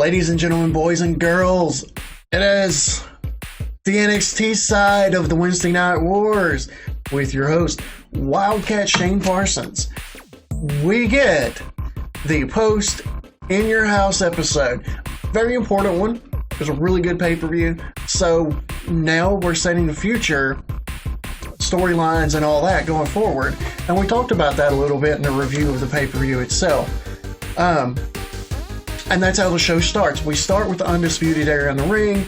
Ladies and gentlemen, boys and girls, it is the NXT side of the Wednesday Night Wars with your host, Wildcat Shane Parsons. We get the Post in Your House episode. Very important one. It was a really good pay-per-view. So now we're setting the future storylines and all that going forward. And we talked about that a little bit in the review of the pay-per-view itself. And that's how the show starts. We start with the Undisputed Era in the ring.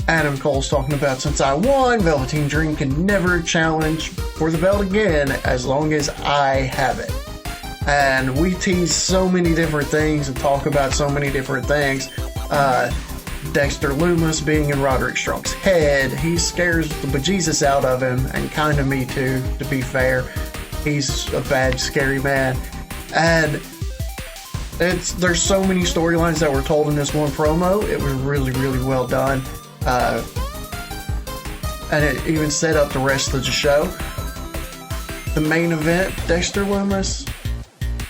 Adam Cole's talking about, since I won, Velveteen Dream can never challenge for the belt again as long as I have it. And we tease so many different things and talk about so many different things. Dexter Lumis being in Roderick Strong's head. He scares the bejesus out of him, and kind of me too, to be fair. He's a bad, scary man. And there's so many storylines that were told in this one promo. It was really, really well done. And it even set up the rest of the show. The main event, Dexter Lumis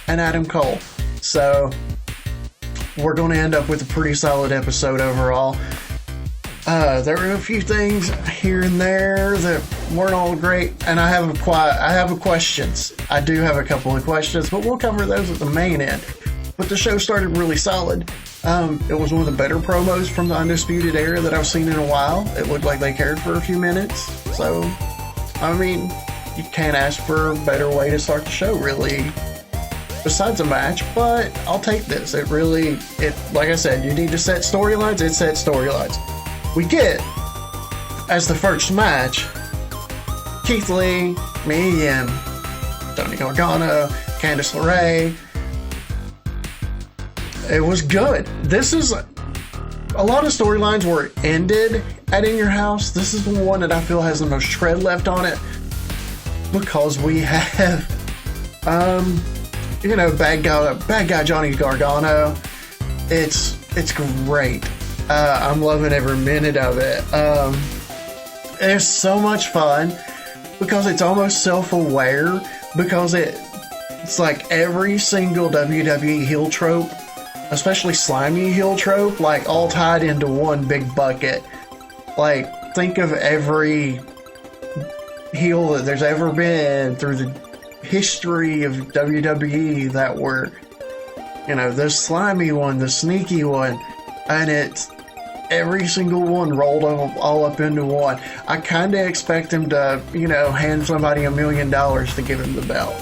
and Adam Cole. So we're going to end up with a pretty solid episode overall. There were a few things here and there that weren't all great, and I have questions. I do have a couple of questions, but we'll cover those at the main end. But the show started really solid. It was one of the better promos from the Undisputed Era that I've seen in a while. It looked like they cared for a few minutes. So, I mean, you can't ask for a better way to start the show, really, besides a match. But I'll take this. Like I said, you need to set storylines. It sets storylines. We get, as the first match, Keith Lee, Mia Yim, Johnny Gargano, Candice LeRae. It was good. This is a lot of storylines were ended at In Your House. This is the one that I feel has the most tread left on it, because we have, bad guy Johnny Gargano. It's great. I'm loving every minute of it. It's so much fun because it's almost self-aware, because it's like every single WWE heel trope, especially slimy heel trope, like all tied into one big bucket. Like, think of every heel that there's ever been through the history of WWE that were, the slimy one, the sneaky one, and it's every single one rolled all up into one. I kind of expect him to, hand somebody $1 million to give him the belt.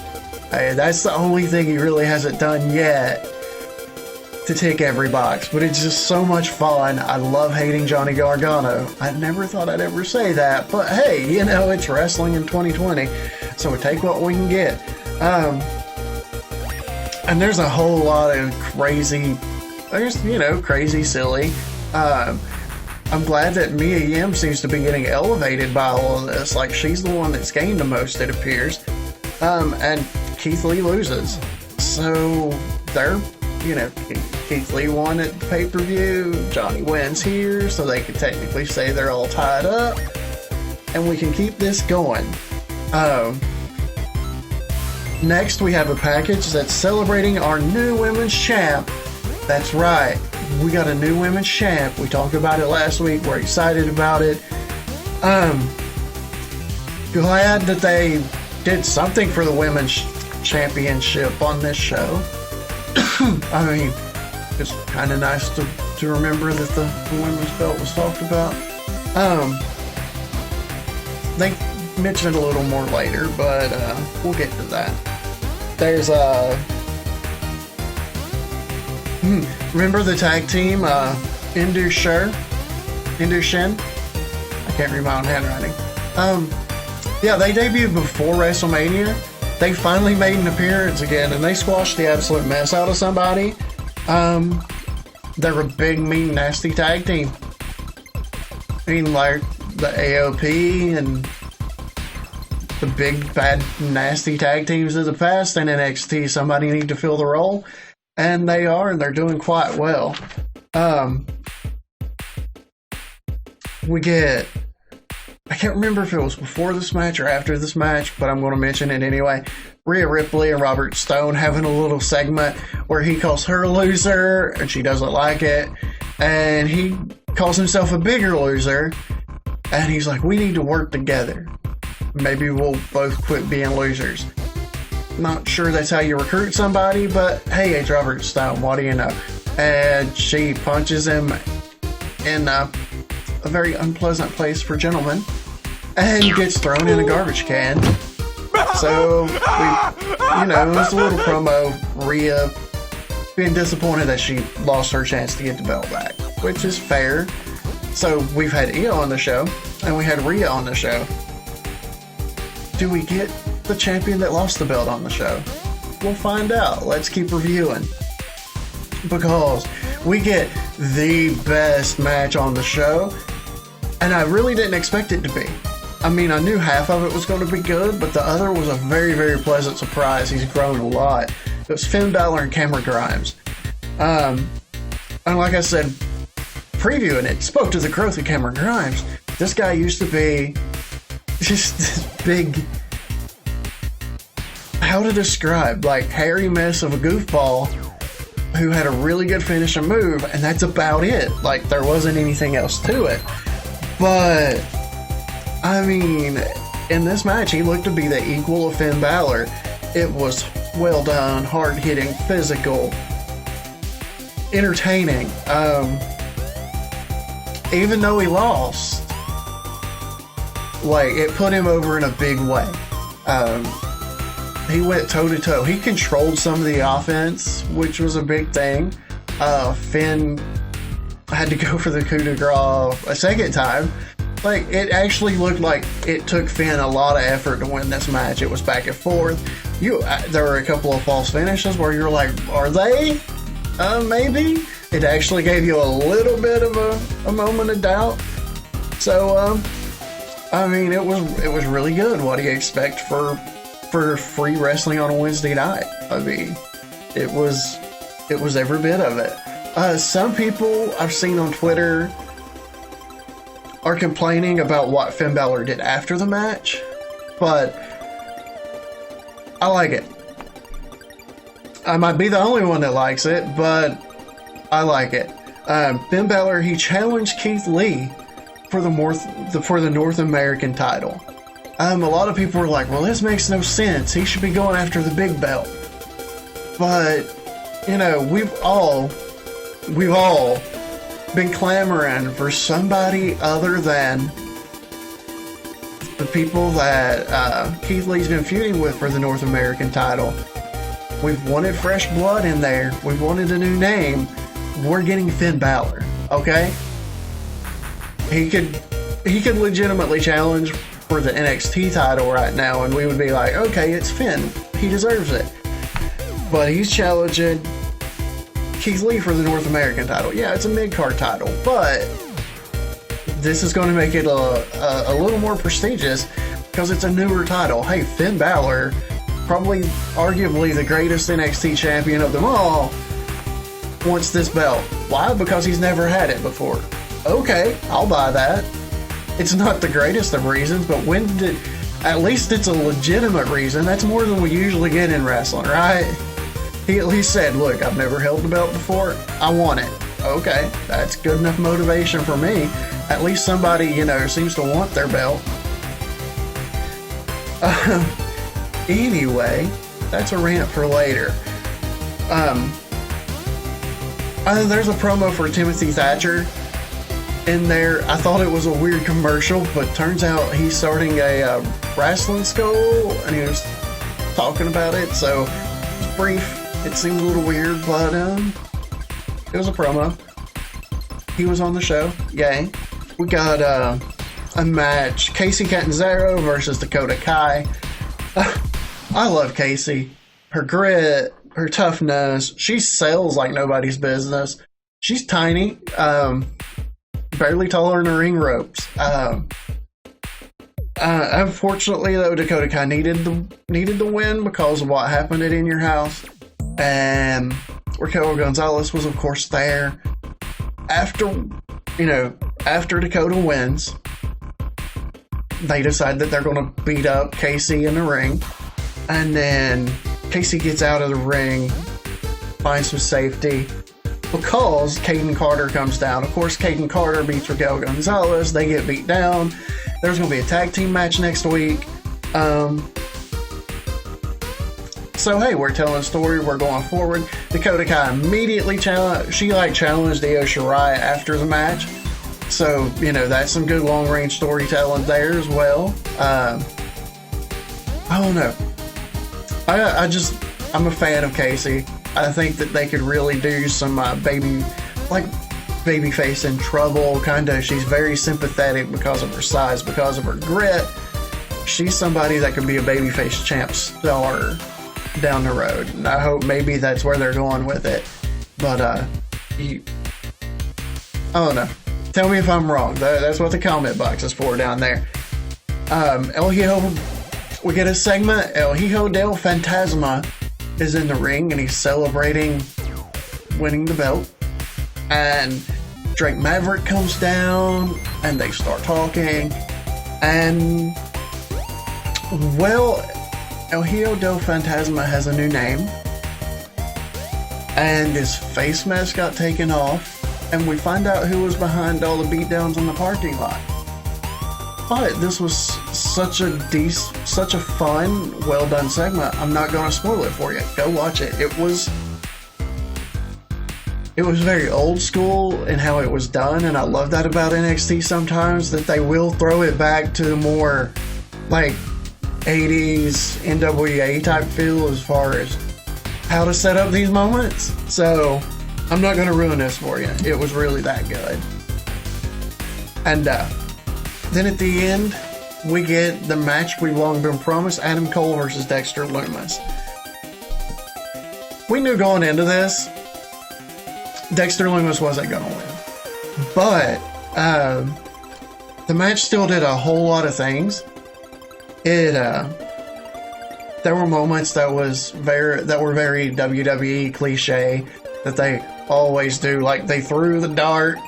Hey, that's the only thing he really hasn't done yet to tick every box, but it's just so much fun. I love hating Johnny Gargano. I never thought I'd ever say that, but hey, it's wrestling in 2020, so we take what we can get. And there's a whole lot of crazy, silly. I'm glad that Mia Yim seems to be getting elevated by all of this. Like, she's the one that's gained the most, it appears. And Keith Lee loses. So they're, Keith Lee won at the pay-per-view. Johnny wins here, so they could technically say they're all tied up. And we can keep this going. Next, we have a package that's celebrating our new women's champ. That's right. We got a new women's champ. We talked about it last week. We're excited about it. Glad that they did something for the women's championship on this show. I mean, it's kind of nice to remember that the women's belt was talked about. They mention it a little more later, but we'll get to that. There's remember the tag team, Indu Shen? I can't read my own handwriting. Yeah, they debuted before WrestleMania. They finally made an appearance again, and they squashed the absolute mess out of somebody. They're a big, mean, nasty tag team. I mean, like the AOP and the big, bad, nasty tag teams of the past in NXT. Somebody need to fill the role, and they are, and they're doing quite well. We get I can't remember if it was before this match or after this match, but I'm going to mention it anyway. Rhea Ripley and Robert Stone having a little segment where he calls her a loser and she doesn't like it. And he calls himself a bigger loser. And he's like, we need to work together. Maybe we'll both quit being losers. Not sure that's how you recruit somebody, but hey, it's Robert Stone. What do you know? And she punches him in a very unpleasant place for gentlemen and gets thrown in a garbage can. So, it was a little promo. Rhea being disappointed that she lost her chance to get the belt back, which is fair. So, we've had Io on the show, and we had Rhea on the show. Do we get the champion that lost the belt on the show? We'll find out. Let's keep reviewing. Because we get the best match on the show, and I really didn't expect it to be. I mean, I knew half of it was going to be good, but the other was a very, very pleasant surprise. He's grown a lot. It was Finn Balor and Cameron Grimes. And like I said, previewing it, spoke to the growth of Cameron Grimes. This guy used to be just this big, how to describe, like hairy mess of a goofball who had a really good finishing move, and that's about it. Like, there wasn't anything else to it. But I mean, in this match, he looked to be the equal of Finn Balor. It was well done, hard-hitting, physical, entertaining. Even though he lost, like, it put him over in a big way. He went toe-to-toe. He controlled some of the offense, which was a big thing. Finn had to go for the coup de grace a second time. Like, it actually looked like it took Finn a lot of effort to win this match. It was back and forth. There were a couple of false finishes where you're like, are they? Maybe? It actually gave you a little bit of a moment of doubt. So, I mean, it was really good. What do you expect for free wrestling on a Wednesday night? I mean, it was every bit of it. Some people I've seen on Twitter are complaining about what Finn Balor did after the match, but I like it. I might be the only one that likes it, but I like it. Finn Balor, he challenged Keith Lee for the North American title. A lot of people were like, well, this makes no sense. He should be going after the big belt. But, we've all been clamoring for somebody other than the people that Keith Lee's been feuding with for the North American title. We've wanted fresh blood in there. We've wanted a new name. We're getting Finn Balor, okay? He could legitimately challenge for the NXT title right now, and we would be like, okay, it's Finn. He deserves it. But he's challenging Keith Lee for the North American title. Yeah, it's a mid-card title, but this is going to make it a little more prestigious because it's a newer title. Hey, Finn Balor, probably arguably the greatest NXT champion of them all, wants this belt. Why? Because he's never had it before. Okay, I'll buy that. It's not the greatest of reasons, but at least it's a legitimate reason. That's more than we usually get in wrestling, right? He at least said, look, I've never held the belt before. I want it. Okay, that's good enough motivation for me. At least somebody, seems to want their belt. Anyway, that's a rant for later. There's a promo for Timothy Thatcher in there. I thought it was a weird commercial, but turns out he's starting a wrestling school, and he was talking about it, so it's brief. It seemed a little weird, but it was a promo. He was on the show. Yay. We got a match. Casey Catanzaro versus Dakota Kai. I love Casey. Her grit, her toughness. She sells like nobody's business. She's tiny. Barely taller than the ring ropes. Unfortunately, though, Dakota Kai needed the win because of what happened at In Your House. And Raquel Gonzalez was, of course, there. After Dakota wins, they decide that they're going to beat up Casey in the ring. And then Casey gets out of the ring, finds some safety, because Caden Carter comes down. Of course, Caden Carter beats Raquel Gonzalez. They get beat down. There's going to be a tag team match next week. So, hey, we're telling a story. We're going forward. Dakota Kai immediately challenged Io Shirai after the match. So, that's some good long-range storytelling there as well. I don't know. I'm a fan of Casey. I think that they could really do some babyface in trouble, kind of. She's very sympathetic because of her size, because of her grit. She's somebody that could be a babyface champ star down the road. And I hope maybe that's where they're going with it. But, I don't know. Tell me if I'm wrong. That's what the comment box is for down there. El Hijo, we get a segment. El Hijo del Fantasma is in the ring and he's celebrating winning the belt. And Drake Maverick comes down and they start talking. And, well, El Hijo del Fantasma has a new name. And his face mask got taken off. And we find out who was behind all the beatdowns in the parking lot. But this was such a fun, well done segment. I'm not going to spoil it for you. Go watch it. It was very old school in how it was done, and I love that about NXT sometimes, that they will throw it back to the more 80s NWA type feel as far as how to set up these moments. So I'm not going to ruin this for you. It was really that good. And then at the end, we get the match we've long been promised, Adam Cole versus Dexter Lumis. We knew going into this, Dexter Lumis wasn't going to win. But the match still did a whole lot of things. There were moments that were very WWE cliche that they always do, like they threw the dart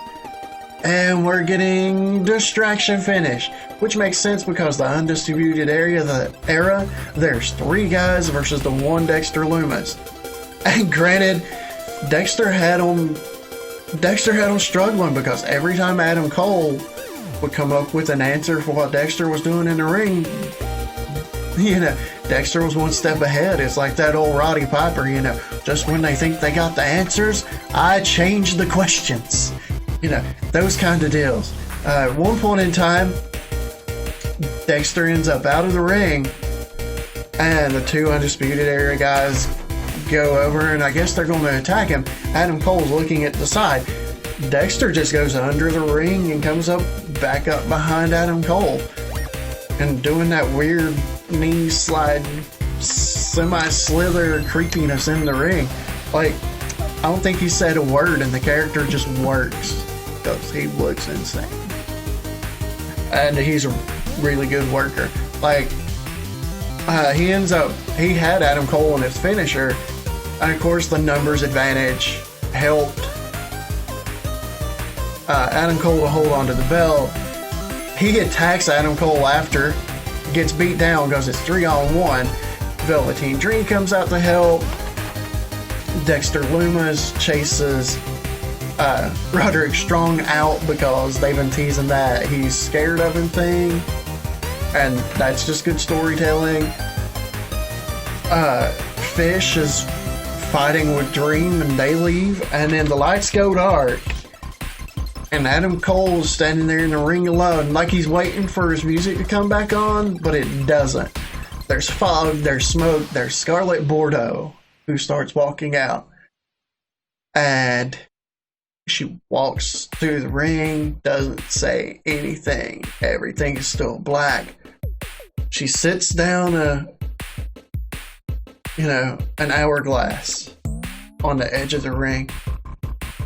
and we're getting distraction finish, which makes sense because the Undisputed Era, there's 3 guys versus the one Dexter Lumis. And granted, Dexter had him struggling because every time Adam Cole would come up with an answer for what Dexter was doing in the ring, Dexter was one step ahead. It's like that old Roddy Piper, just when they think they got the answers, I change the questions. Those kind of deals. At one point in time, Dexter ends up out of the ring, and the 2 Undisputed Era guys go over, and I guess they're going to attack him. Adam Cole's looking at the side. Dexter just goes under the ring and comes back up behind Adam Cole, and doing that weird knee slide, semi-slither creepiness in the ring. I don't think he said a word, and the character just works because he looks insane. And he's a really good worker. He had Adam Cole in his finisher, and of course the numbers advantage helped Adam Cole to hold on to the belt. He attacks Adam Cole after, gets beat down because it's 3-on-1. Velveteen Dream comes out to help. Dexter Lumis chases Roderick Strong out because they've been teasing that he's scared of him thing. And that's just good storytelling. Fish is fighting with Dream and they leave. And then the lights go dark. And Adam Cole's standing there in the ring alone, like he's waiting for his music to come back on, but it doesn't. There's fog, there's smoke, there's Scarlett Bordeaux, who starts walking out. And she walks through the ring, doesn't say anything. Everything is still black. She sits down an hourglass on the edge of the ring,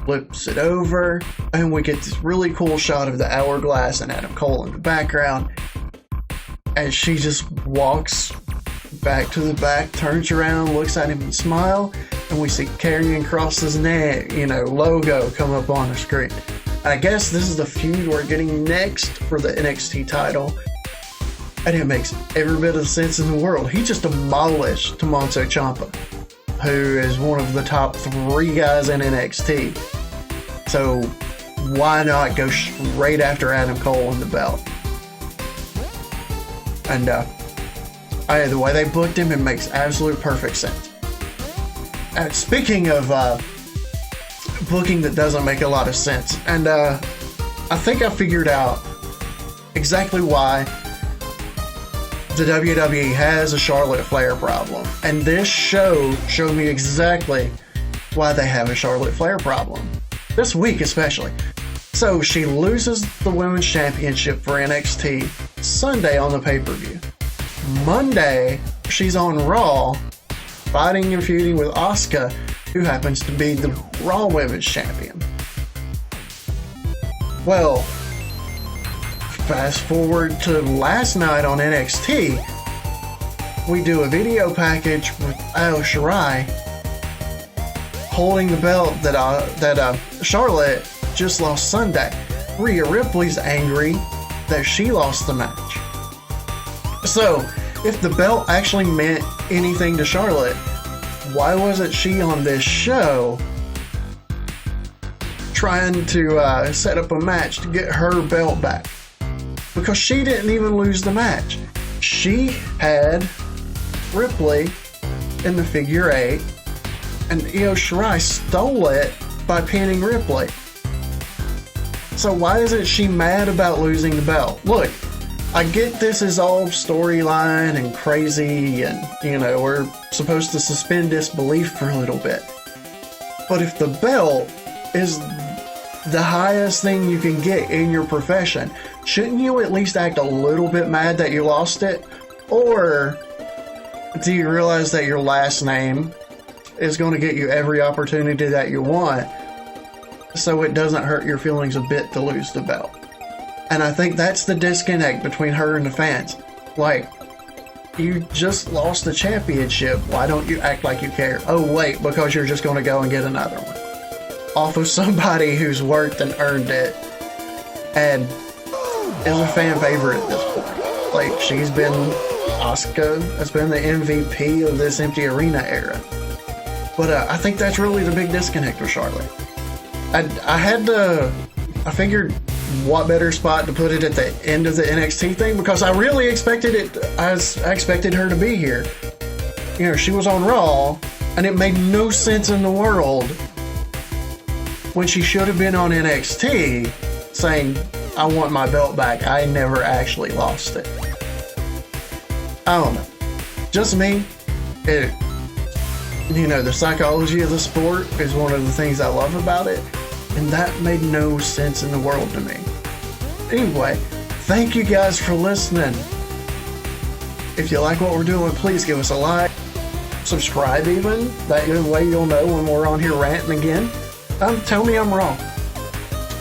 flips it over, and we get this really cool shot of the hourglass and Adam Cole in the background. And she just walks back to the back, turns around, looks at him and smile, and we see Karrion Kross's logo come up on the screen. I guess this is the feud we're getting next for the NXT title. And it makes every bit of sense in the world. He just demolished Tommaso Ciampa, who is one of the top 3 guys in NXT. So why not go straight after Adam Cole in the belt? And the way they booked him, it makes absolute perfect sense. And speaking of booking that doesn't make a lot of sense, and I think I figured out exactly why the WWE has a Charlotte Flair problem. And this show showed me exactly why they have a Charlotte Flair problem. This week especially. So she loses the Women's Championship for NXT Sunday on the pay-per-view. Monday, she's on Raw, fighting and feuding with Asuka, who happens to be the Raw Women's Champion. Well, fast forward to last night on NXT, we do a video package with Io Shirai holding the belt that Charlotte just lost Sunday. Rhea Ripley's angry that she lost the match. So, if the belt actually meant anything to Charlotte, why wasn't she on this show trying to set up a match to get her belt back? Because she didn't even lose the match. She had Ripley in the figure 8, and Io Shirai stole it by pinning Ripley. So why isn't she mad about losing the belt? Look, I get this is all storyline and crazy, and, we're supposed to suspend disbelief for a little bit. But if the belt is the highest thing you can get in your profession, shouldn't you at least act a little bit mad that you lost it? Or do you realize that your last name is going to get you every opportunity that you want, so it doesn't hurt your feelings a bit to lose the belt? And I think that's the disconnect between her and the fans. Like, you just lost the championship. Why don't you act like you care? Oh, wait, because you're just going to go and get another one off of somebody who's worked and earned it and is a fan favorite at this point. Like, Asuka has been the MVP of this empty arena era. But I think that's really the big disconnect with Charlotte. I figured what better spot to put it at the end of the NXT thing, because I really expected it. I expected her to be here. She was on Raw, and it made no sense in the world when she should have been on NXT saying, I want my belt back. I never actually lost it. I don't know. Just me. The psychology of the sport is one of the things I love about it. And that made no sense in the world to me. Anyway, thank you guys for listening. If you like what we're doing, please give us a like. Subscribe even. That way you'll know when we're on here ranting again. Tell me I'm wrong.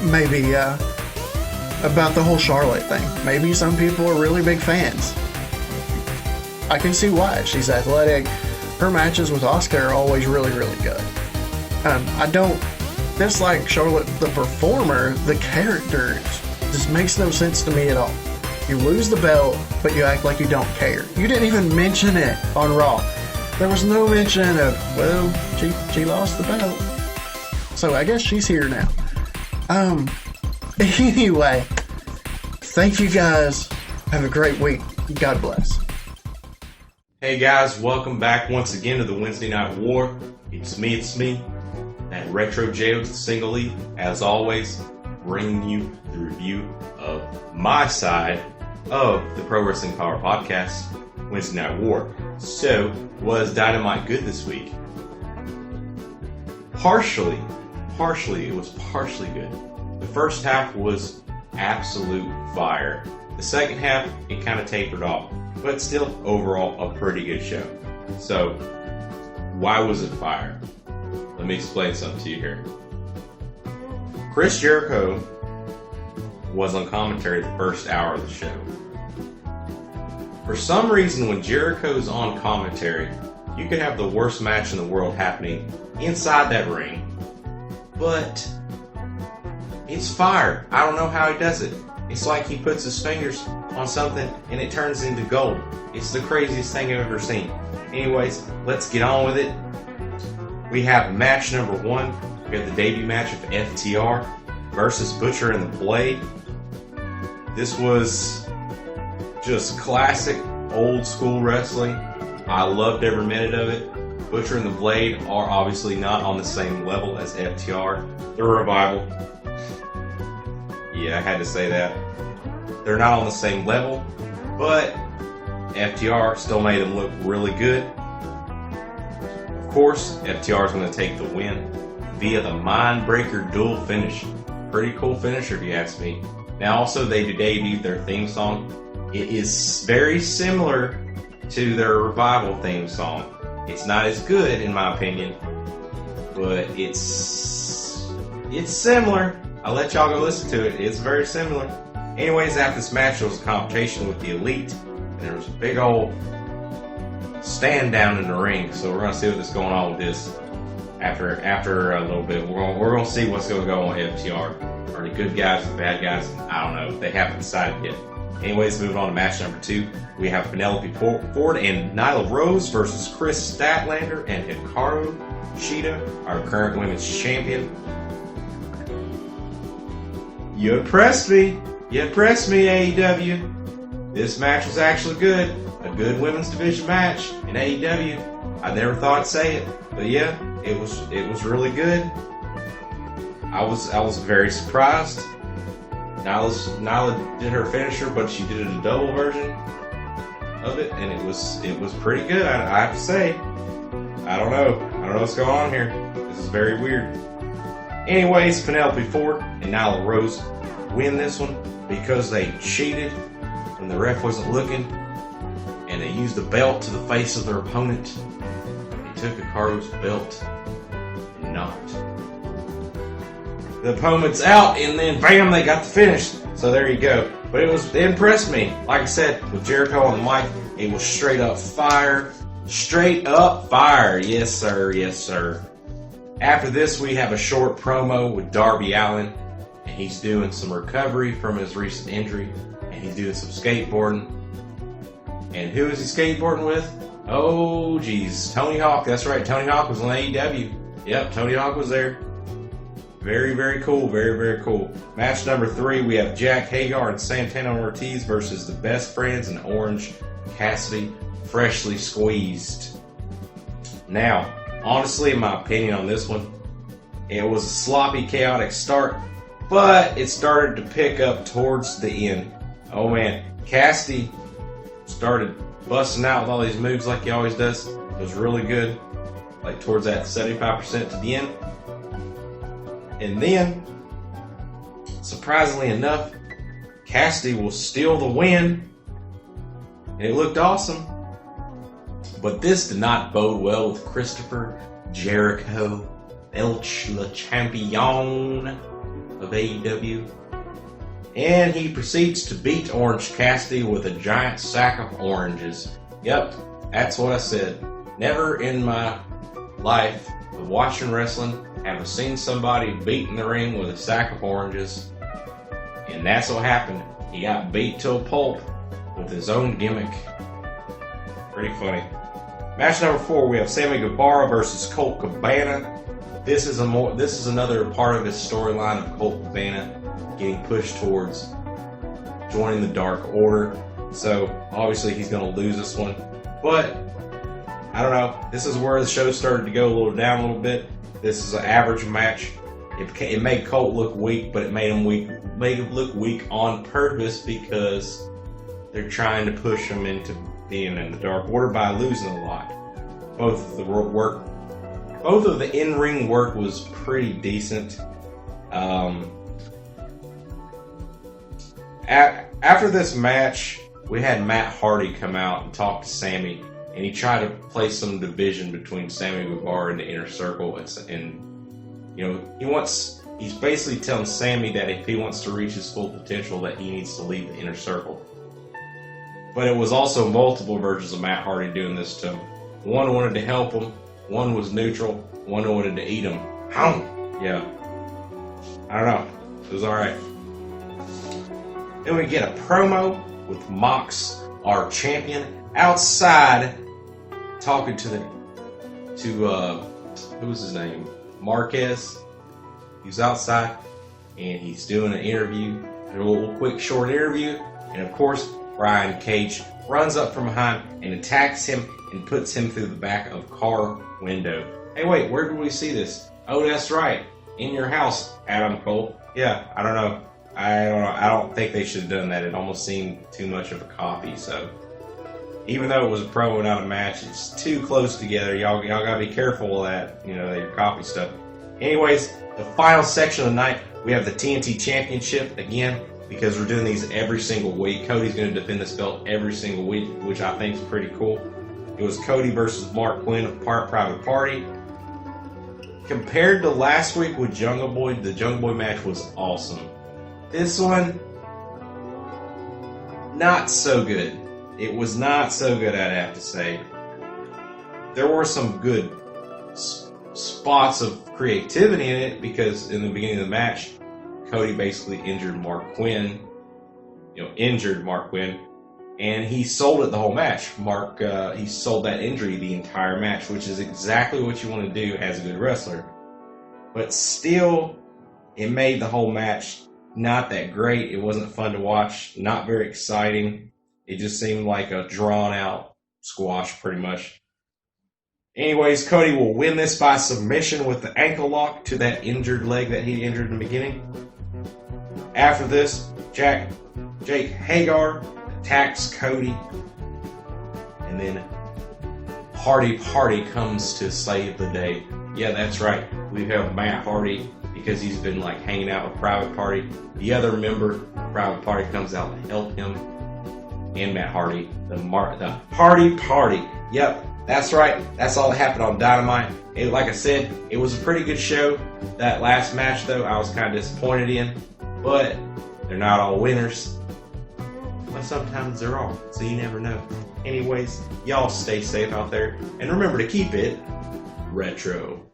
Maybe about the whole Charlotte thing. Maybe some people are really big fans. I can see why. She's athletic. Her matches with Asuka are always really, really good. I don't dislike Charlotte the performer. The character just makes no sense to me at all. You lose the belt, but you act like you don't care. You didn't even mention it on Raw. There was no mention of, she lost the belt. So I guess she's here now. Anyway, thank you guys. Have a great week. God bless. Hey guys, welcome back once again to the Wednesday Night War. It's me, that Retro Joe Single E, as always, bringing you the review of my side of the Pro Wrestling Power Podcast, Wednesday Night War. So, was Dynamite good this week? Partially, it was partially good. The first half was absolute fire. The second half, it kind of tapered off, but still, overall, a pretty good show. So, why was it fire? Let me explain something to you here. Chris Jericho was on commentary the first hour of the show. For some reason, when Jericho's on commentary, you could have the worst match in the world happening inside that ring, but it's fire. I don't know how he does it. It's like he puts his fingers on something and it turns into gold. It's the craziest thing I've ever seen. Anyways, let's get on with it. We have match number 1. We have the debut match of FTR versus Butcher and the Blade. This was just classic old school wrestling. I loved every minute of it. Butcher and the Blade are obviously not on the same level as FTR. The Revival. Yeah, I had to say that. They're not on the same level, but FTR still made them look really good. Of course, FTR is going to take the win via the Mindbreaker dual finish. Pretty cool finisher if you ask me. Now also they debuted their theme song. It is very similar to their Revival theme song. It's not as good in my opinion, but it's similar. I'll let y'all go listen to it. It's very similar. Anyways, after this match, there was a competition with the Elite, and there was a big old stand down in the ring. So we're gonna see what's going on with this after a little bit. We're gonna see what's gonna go on with FTR. Are the good guys or the bad guys? I don't know. They haven't decided yet. Anyways, moving on to match number 2, we have Penelope Ford and Nyla Rose versus Chris Statlander and Hikaru Shida, our current women's champion. You impressed me. You impressed me, AEW. This match was actually good. A good women's division match in AEW. I never thought I'd say it, but yeah, it was really good. I was very surprised. Nyla did her finisher, but she did a double version of it, and it was pretty good. I have to say. I don't know what's going on here. This is very weird. Anyways, Penelope Ford and Nyla Rose win this one because they cheated when the ref wasn't looking, and they used the belt to the face of their opponent. They took Hikaru's belt and not. The opponent's out, and then bam, they got the finish. So there you go. But it impressed me. Like I said, with Jericho on the mic, it was straight up fire. Straight up fire. Yes, sir. Yes, sir. After this, we have a short promo with Darby Allin, and he's doing some recovery from his recent injury, and he's doing some skateboarding. And who is he skateboarding with? Oh, geez. Tony Hawk. That's right. Tony Hawk was on AEW. Yep, Tony Hawk was there. Very, very cool. Very, very cool. Match number 3, we have Jack Hagar and Santana Ortiz versus the Best Friends and Orange Cassidy, freshly squeezed. Now, honestly, in my opinion on this one, it was a sloppy, chaotic start, but it started to pick up towards the end. Oh man, Cassidy started busting out with all these moves like he always does. It was really good, like towards that 75% to the end. And then, surprisingly enough, Cassidy will steal the win. And it looked awesome. But this did not bode well with Christopher Jericho, El Champion of AEW. And he proceeds to beat Orange Cassidy with a giant sack of oranges. Yep, that's what I said. Never in my life of watching wrestling have I seen somebody beat in the ring with a sack of oranges. And that's what happened. He got beat to a pulp with his own gimmick. Pretty funny. Match number 4, we have Sammy Guevara versus Colt Cabana. This is another part of his storyline of Colt Cabana getting pushed towards joining the Dark Order. So obviously he's going to lose this one. But I don't know. This is where the show started to go a little down a little bit. This is an average match. It made Colt look weak, but it made him look weak on purpose because they're trying to push him into being in the Dark Order by losing a lot. Both of the in-ring work was pretty decent. After this match, we had Matt Hardy come out and talk to Sammy, and he tried to play some division between Sammy Guevara and the Inner Circle, and you know, he's basically telling Sammy that if he wants to reach his full potential, that he needs to leave the Inner Circle. But it was also multiple versions of Matt Hardy doing this to him. One wanted to help him, one was neutral, one wanted to eat him. Yeah. I don't know. It was alright. Then we get a promo with Mox, our champion, outside talking to who was his name? Marquez. He's outside and he's doing an interview, a little quick short interview, and of course Brian Cage runs up from behind and attacks him and puts him through the back of a car window. Hey, wait, where did we see this? Oh, that's right, in your house, Adam Cole. Yeah, I don't know. I don't think they should have done that. It almost seemed too much of a copy. So even though it was a promo, not a match, it's too close together. Y'all gotta be careful of that. You know, your copy stuff. Anyways, the final section of the night, we have the TNT Championship again, because we're doing these every single week. Cody's going to defend this belt every single week, which I think is pretty cool. It was Cody versus Mark Quinn of Private Party. Compared to last week with Jungle Boy, the Jungle Boy match was awesome. This one, not so good. It was not so good, I'd have to say. There were some good spots of creativity in it, because in the beginning of the match, Cody basically injured Mark Quinn, and he sold it the whole match. He sold that injury the entire match, which is exactly what you want to do as a good wrestler. But still, it made the whole match not that great. It wasn't fun to watch, not very exciting. It just seemed like a drawn-out squash, pretty much. Anyways, Cody will win this by submission with the ankle lock to that injured leg that he injured in the beginning. After this, Jake Hagar attacks Cody, and then Hardy comes to save the day. Yeah, that's right. We have Matt Hardy, because he's been like hanging out with Private Party. The other member of Private Party comes out to help him, and Matt Hardy, the Hardy Party. Yep, that's right. That's all that happened on Dynamite. Like I said, it was a pretty good show. That last match, though, I was kind of disappointed in. But they're not all winners. But sometimes they're all, so you never know. Anyways, y'all stay safe out there. And remember to keep it retro.